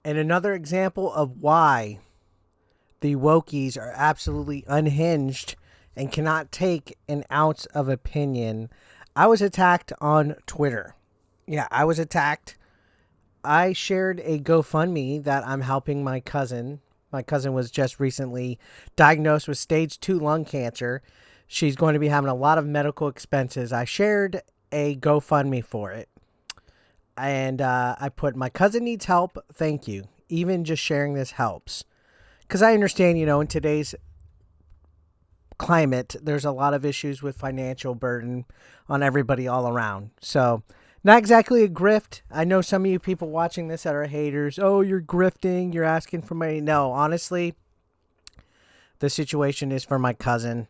And another example of why the wokies are absolutely unhinged and cannot take an ounce of opinion. I was attacked on Twitter. Yeah, I was attacked. I shared a GoFundMe that I'm helping my cousin. My cousin was just recently diagnosed with stage 2 lung cancer. She's going to be having a lot of medical expenses. I shared a GoFundMe for it. And I put, my cousin needs help. Thank you. Even just sharing this helps. Because I understand, in today's climate, there's a lot of issues with financial burden on everybody all around. So, not exactly a grift. I know some of you people watching this that are haters. Oh, you're grifting. You're asking for money. No, honestly, the situation is for my cousin.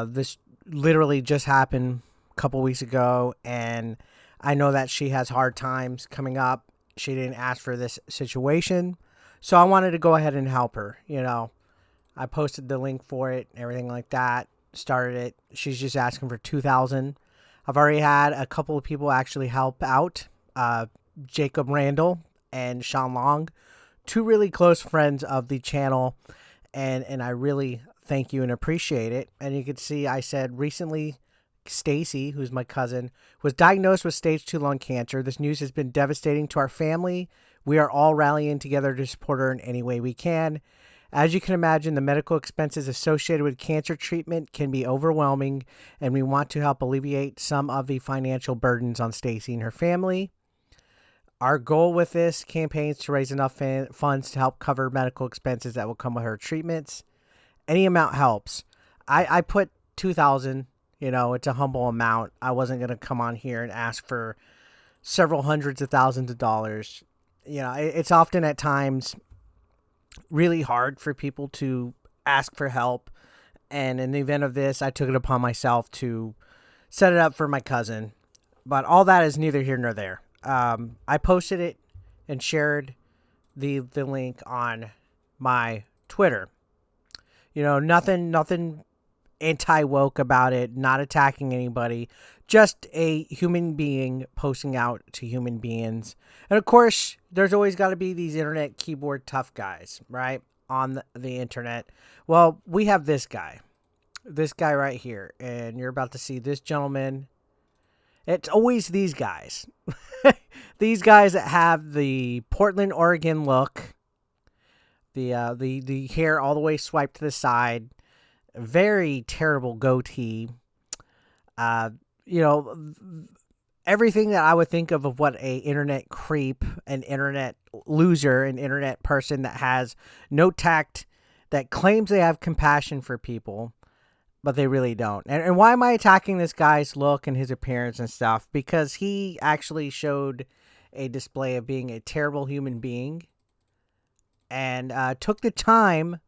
This literally just happened a couple weeks ago, and I know that she has hard times coming up. She didn't ask for this situation, so I wanted to go ahead and help her. I posted the link for it, everything like that. Started it. She's just asking for 2,000. I've already had a couple of people actually help out. Jacob Randall and Sean Long, two really close friends of the channel, and I really thank you and appreciate it. And you can see I said recently Stacy, who's my cousin, was diagnosed with stage 2 lung cancer. This news has been devastating to our family. We are all rallying together to support her in any way we can. As you can imagine, the medical expenses associated with cancer treatment can be overwhelming, and we want to help alleviate some of the financial burdens on Stacy and her family. Our goal with this campaign is to raise enough funds to help cover medical expenses that will come with her treatments. Any amount helps. I put 2,000. It's a humble amount. I wasn't going to come on here and ask for several hundreds of thousands of dollars. It's often at times really hard for people to ask for help. And in the event of this, I took it upon myself to set it up for my cousin. But all that is neither here nor there. I posted it and shared the link on my Twitter. Nothing anti-woke about it, not attacking anybody, just a human being posting out to human beings. And of course, there's always got to be these internet keyboard tough guys, right? On the internet. Well, we have this guy right here, and you're about to see this gentleman. It's always these guys. These guys that have the Portland, Oregon look, the hair all the way swiped to the side, very terrible goatee. Uh, you know, everything that I would think of what a internet creep, an internet loser, an internet person that has no tact, that claims they have compassion for people, but they really don't. And why am I attacking this guy's look and his appearance and stuff? Because he actually showed a display of being a terrible human being and took the time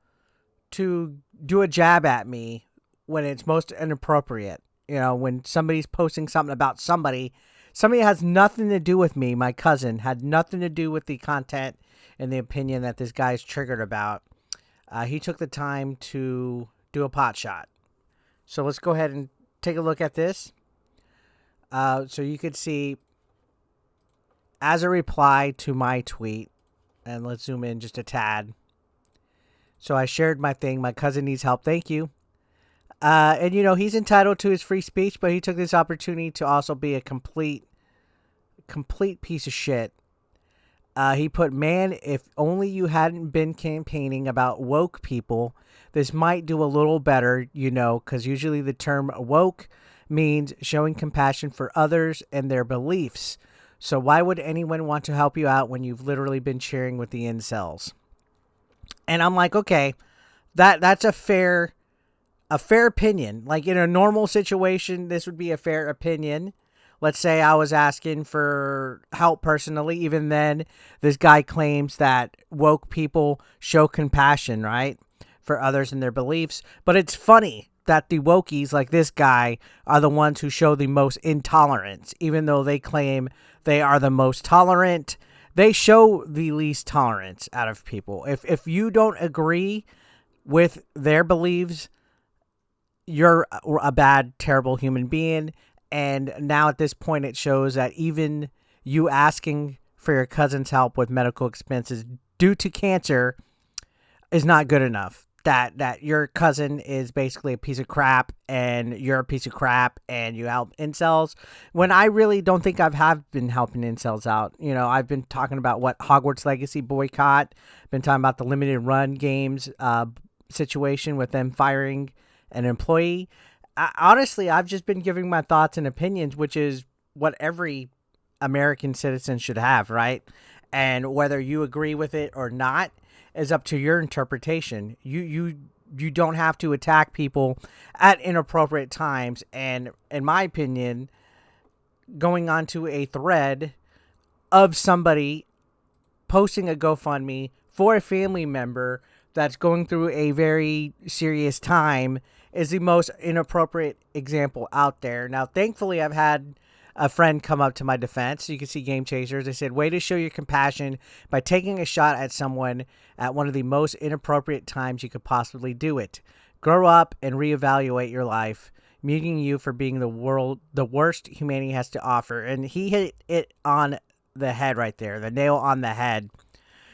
to do a jab at me when it's most inappropriate. When somebody's posting something about somebody has nothing to do with me, my cousin, had nothing to do with the content and the opinion that this guy's triggered about. He took the time to do a pot shot. So let's go ahead and take a look at this. So you could see as a reply to my tweet, and let's zoom in just a tad. So I shared my thing. My cousin needs help. Thank you. And he's entitled to his free speech, but he took this opportunity to also be a complete piece of shit. He put, man, if only you hadn't been campaigning about woke people, this might do a little better, because usually the term woke means showing compassion for others and their beliefs. So why would anyone want to help you out when you've literally been cheering with the incels? And I'm like, okay, that's a fair opinion. Like in a normal situation, this would be a fair opinion. Let's say I was asking for help personally. Even then, this guy claims that woke people show compassion, right, for others and their beliefs. But it's funny that the wokies like this guy are the ones who show the most intolerance, even though they claim they are the most tolerant. They show the least tolerance out of people. If you don't agree with their beliefs, you're a bad, terrible human being. And now at this point, it shows that even you asking for your cousin's help with medical expenses due to cancer is not good enough. That your cousin is basically a piece of crap and you're a piece of crap and you help incels, when I really don't think have been helping incels out. You know, I've been talking about what Hogwarts Legacy boycott, been talking about the limited run games situation with them firing an employee. Honestly, I've just been giving my thoughts and opinions, which is what every American citizen should have, right? And whether you agree with it or not is up to your interpretation. You don't have to attack people at inappropriate times. And in my opinion, going onto a thread of somebody posting a GoFundMe for a family member that's going through a very serious time is the most inappropriate example out there. Now, thankfully, I've had a friend come up to my defense. You can see Game Chasers. They said, way to show your compassion by taking a shot at someone at one of the most inappropriate times you could possibly do it. Grow up and reevaluate your life, muting you for being the worst humanity has to offer. And he hit it on the head right there, the nail on the head.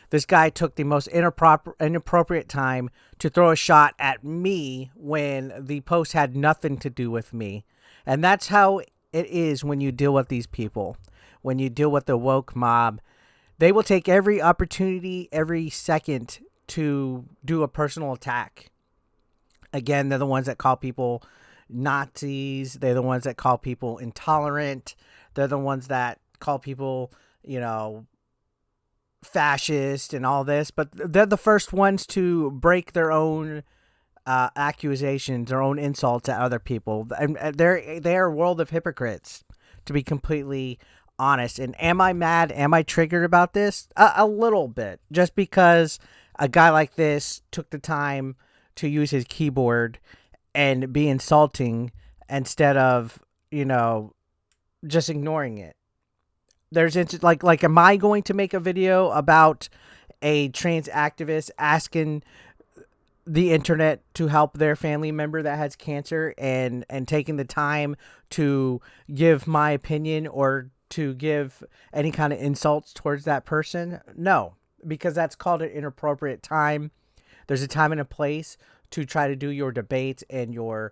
This guy took the most inappropriate time to throw a shot at me when the post had nothing to do with me. And that's how it is when you deal with these people. When you deal with the woke mob, they will take every opportunity, every second to do a personal attack. Again, they're the ones that call people Nazis. They're the ones that call people intolerant. They're the ones that call people, you know, fascist and all this. But they're the first ones to break their own accusations, their own insults at other people, and they are a world of hypocrites, to be completely honest. And am I mad? Am I triggered about this? A little bit, just because a guy like this took the time to use his keyboard and be insulting instead of, you know, just ignoring it. There's like, am I going to make a video about a trans activist asking the internet to help their family member that has cancer and taking the time to give my opinion or to give any kind of insults towards that person? No, because that's called an inappropriate time. There's a time and a place to try to do your debates and your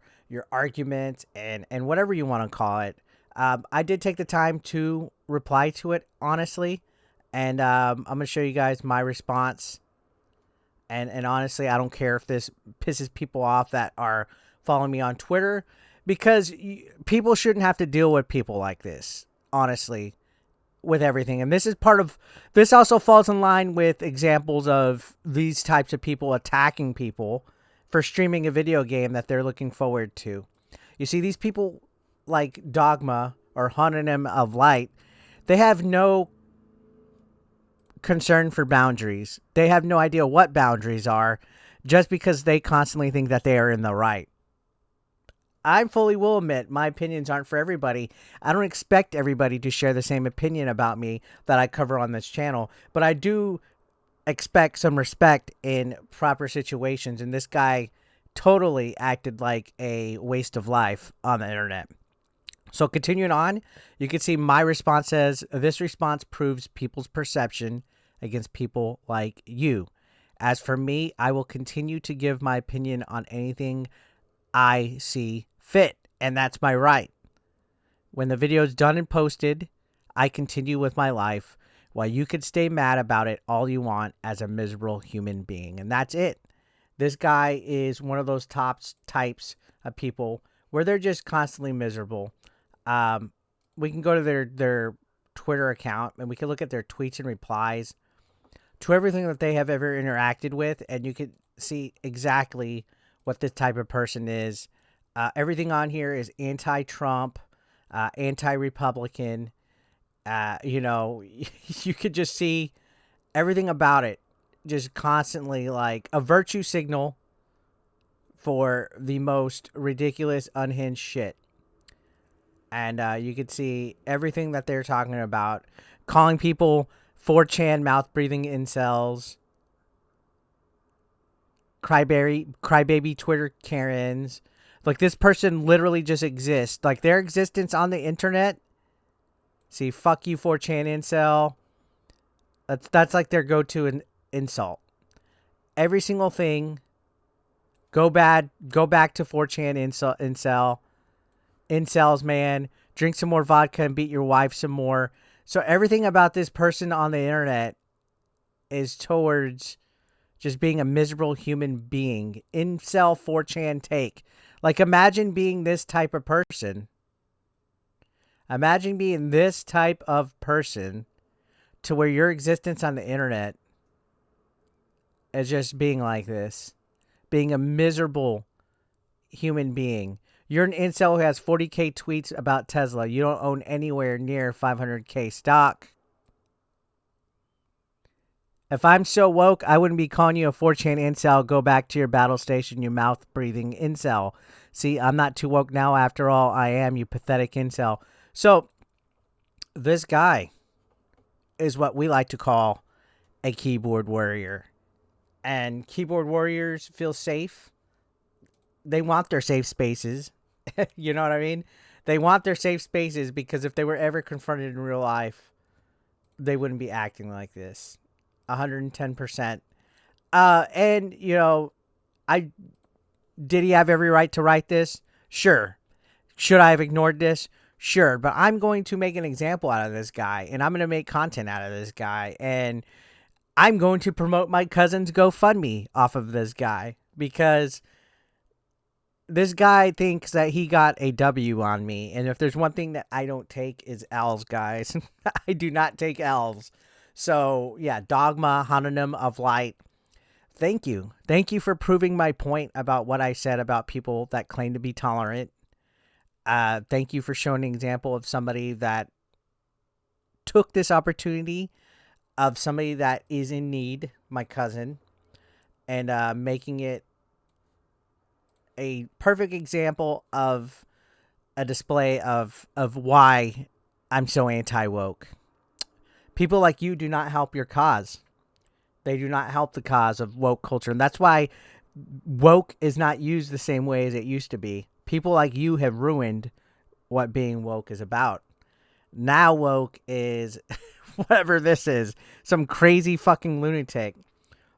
arguments and whatever you want to call it. I did take the time to reply to it, honestly, and I'm going to show you guys my response. And honestly, I don't care if this pisses people off that are following me on Twitter, because people shouldn't have to deal with people like this, honestly, with everything. And this also falls in line with examples of these types of people attacking people for streaming a video game that they're looking forward to. You see, these people like Dogma or Hononym of Light, they have no concern for boundaries. They have no idea what boundaries are, just because they constantly think that they are in the right. I fully will admit my opinions aren't for everybody. I don't expect everybody to share the same opinion about me that I cover on this channel, but I do expect some respect in proper situations, and this guy totally acted like a waste of life on the internet. So continuing on, you can see my response says, this response proves people's perception against people like you. As for me, I will continue to give my opinion on anything I see fit, and that's my right. When the video is done and posted, I continue with my life, while you could stay mad about it all you want as a miserable human being. And that's it. This guy is one of those types of people where they're just constantly miserable. We can go to their Twitter account and we can look at their tweets and replies to everything that they have ever interacted with, and you can see exactly what this type of person is. Everything on here is anti-Trump, anti-Republican. You know, you could just see everything about it, just constantly like a virtue signal for the most ridiculous, unhinged shit. And you could see everything that they're talking about, calling people 4chan mouth-breathing incels, crybaby Twitter Karens. Like, this person literally just exists. Like, their existence on the internet. See, fuck you 4chan incel. That's like their go-to insult. Every single thing. Go back to 4chan incels, man. Drink some more vodka and beat your wife some more. So everything about this person on the internet is towards just being a miserable human being. Incel 4chan take. Like, imagine being this type of person. Imagine being this type of person to where your existence on the internet is just being like this. Being a miserable human being. You're an incel who has 40K tweets about Tesla. You don't own anywhere near 500K stock. If I'm so woke, I wouldn't be calling you a 4chan incel. Go back to your battle station, you mouth-breathing incel. See, I'm not too woke now after all. I am, you pathetic incel. So, this guy is what we like to call a keyboard warrior. And keyboard warriors feel safe. They want their safe spaces. You know what I mean? They want their safe spaces because if they were ever confronted in real life, they wouldn't be acting like this. 110%. And, you know, did he have every right to write this? Sure. Should I have ignored this? Sure. But I'm going to make an example out of this guy, and I'm going to make content out of this guy, and I'm going to promote my cousin's GoFundMe off of this guy because this guy thinks that he got a W on me. And if there's one thing that I don't take is L's, guys. I do not take L's. So, yeah, Dogma, Hononym of Light. Thank you. Thank you for proving my point about what I said about people that claim to be tolerant. Thank you for showing an example of somebody that took this opportunity of somebody that is in need, my cousin, and making it a perfect example of a display of why I'm so anti-woke. People like you do not help your cause. They do not help the cause of woke culture. And that's why woke is not used the same way as it used to be. People like you have ruined what being woke is about. Now woke is whatever this is. Some crazy fucking lunatic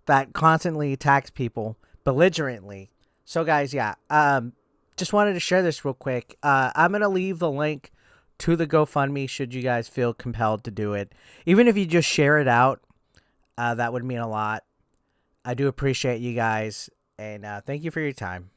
that constantly attacks people belligerently. So guys, yeah, just wanted to share this real quick. I'm going to leave the link to the GoFundMe should you guys feel compelled to do it. Even if you just share it out, that would mean a lot. I do appreciate you guys, and thank you for your time.